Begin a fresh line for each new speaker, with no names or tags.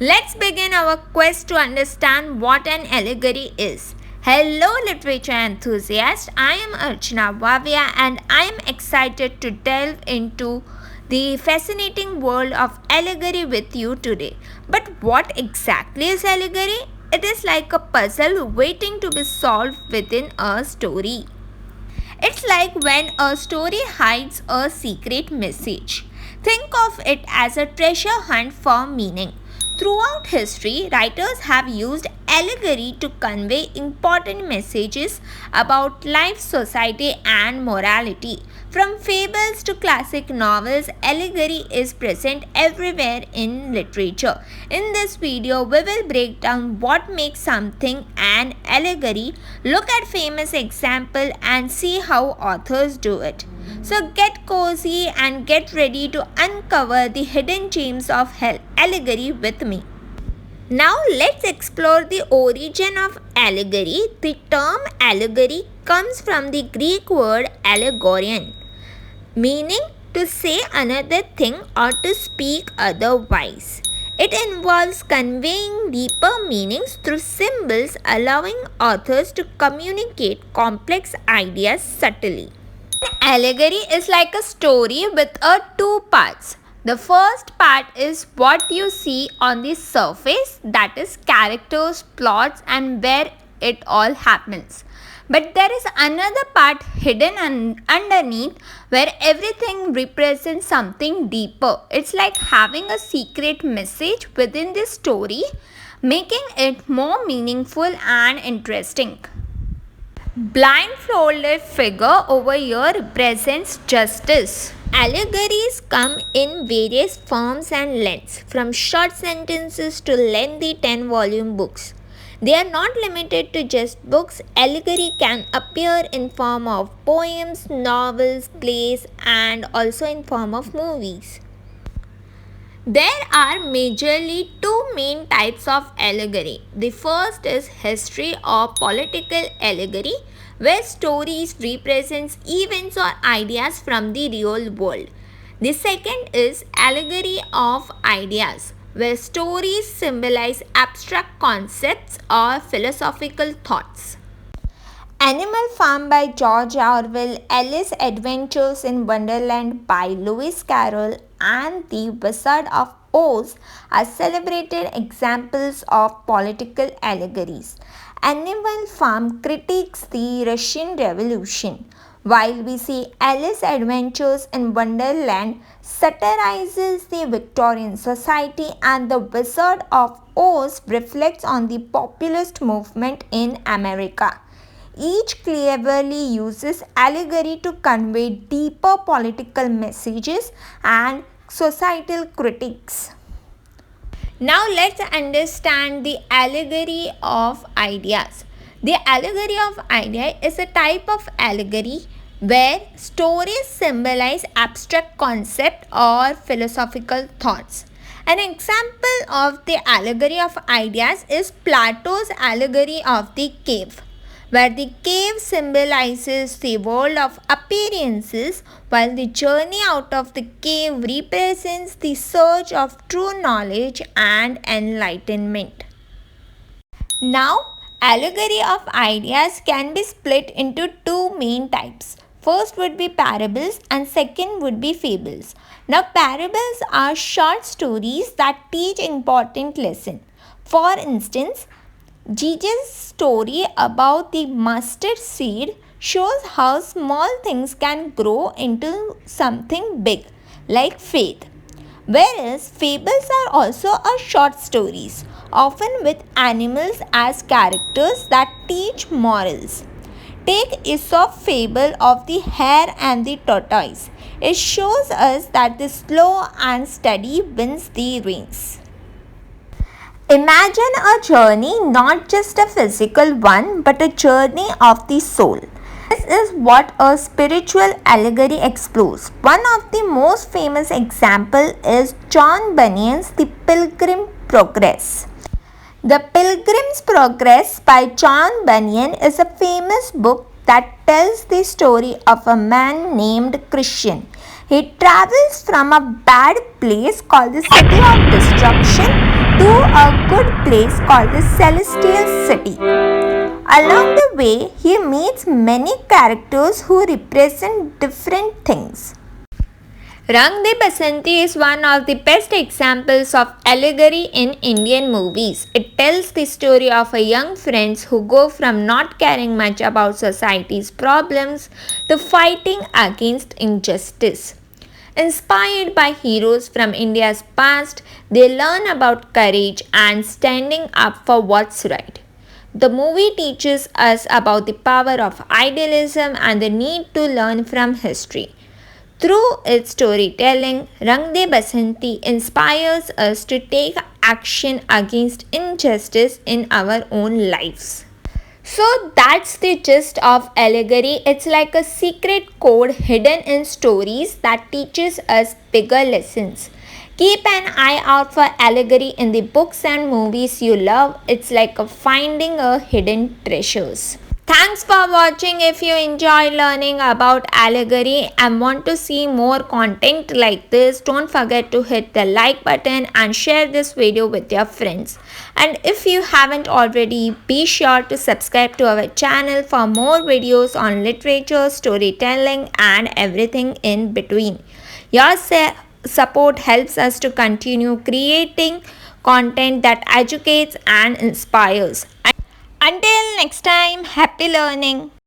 Let's begin our quest to understand what an allegory is. Hello, literature enthusiasts. I am Archana Vaviya and I am excited to delve into the fascinating world of allegory with you today. But what exactly is allegory? It is like a puzzle waiting to be solved within a story. It's like when a story hides a secret message. Think of it as a treasure hunt for meaning. Throughout history, writers have used allegory to convey important messages about life, society, and morality. From fables to classic novels, allegory is present everywhere in literature. In this video, we will break down what makes something an allegory, look at famous examples, and see how authors do it. So get cozy and get ready to uncover the hidden gems of allegory with me. Now let's explore the origin of allegory. The term allegory comes from the Greek word allegorian, meaning to say another thing or to speak otherwise. It involves conveying deeper meanings through symbols, allowing authors to communicate complex ideas subtly. Allegory is like a story with two parts. The first part is what you see on the surface, that is characters, plots, and where it all happens. But there is another part hidden underneath where everything represents something deeper. It's like having a secret message within the story, making it more meaningful and interesting. Blindfolded figure over here represents justice. Allegories come in various forms and lengths, from short sentences to lengthy 10-volume books. They are not limited to just books. Allegory can appear in form of poems, novels, plays, and also in form of movies. There are majorly two main types of allegory. The first is history or political allegory, where stories represent events or ideas from the real world. The second is allegory of ideas, where stories symbolize abstract concepts or philosophical thoughts. Animal Farm by George Orwell, Alice's Adventures in Wonderland by Lewis Carroll, and The Wizard of Oz are celebrated examples of political allegories. Animal Farm critiques the Russian Revolution, while we see Alice's Adventures in Wonderland satirizes the Victorian society, and The Wizard of Oz reflects on the populist movement in America. Each cleverly uses allegory to convey deeper political messages and societal critiques. Now let's understand the allegory of ideas. The allegory of idea is a type of allegory where stories symbolize abstract concept or philosophical thoughts. An example of the allegory of ideas is Plato's allegory of the cave, where the cave symbolizes the world of appearances, while the journey out of the cave represents the search of true knowledge and enlightenment. Now, allegory of ideas can be split into two main types. First would be parables and second would be fables. Now, parables are short stories that teach important lessons. For instance, Jesus' story about the mustard seed shows how small things can grow into something big, like faith. Whereas fables are also short stories, often with animals as characters that teach morals. Take Aesop's fable of the hare and the tortoise. It shows us that the slow and steady wins the race. Imagine a journey, not just a physical one, but a journey of the soul. This is what a spiritual allegory explores. One of the most famous examples is John Bunyan's The Pilgrim's Progress. The Pilgrim's Progress by John Bunyan is a famous book that tells the story of a man named Christian. He travels from a bad place called the City of Destruction to a good place called the Celestial City. Along the way, he meets many characters who represent different things. Rang De Basanti is one of the best examples of allegory in Indian movies. It tells the story of a young friends who go from not caring much about society's problems to fighting against injustice. Inspired by heroes from India's past, they learn about courage and standing up for what's right. The movie teaches us about the power of idealism and the need to learn from history. Through its storytelling, Rang De Basanti inspires us to take action against injustice in our own lives. So that's the gist of allegory. It's like a secret code hidden in stories that teaches us bigger lessons. Keep an eye out for allegory in the books and movies you love. It's like finding a hidden treasures. Thanks for watching. If you enjoy learning about allegory and want to see more content like this, don't forget to hit the like button and share this video with your friends. And if you haven't already, be sure to subscribe to our channel for more videos on literature, storytelling and everything in between. Your support helps us to continue creating content that educates and inspires. Until next time, happy learning.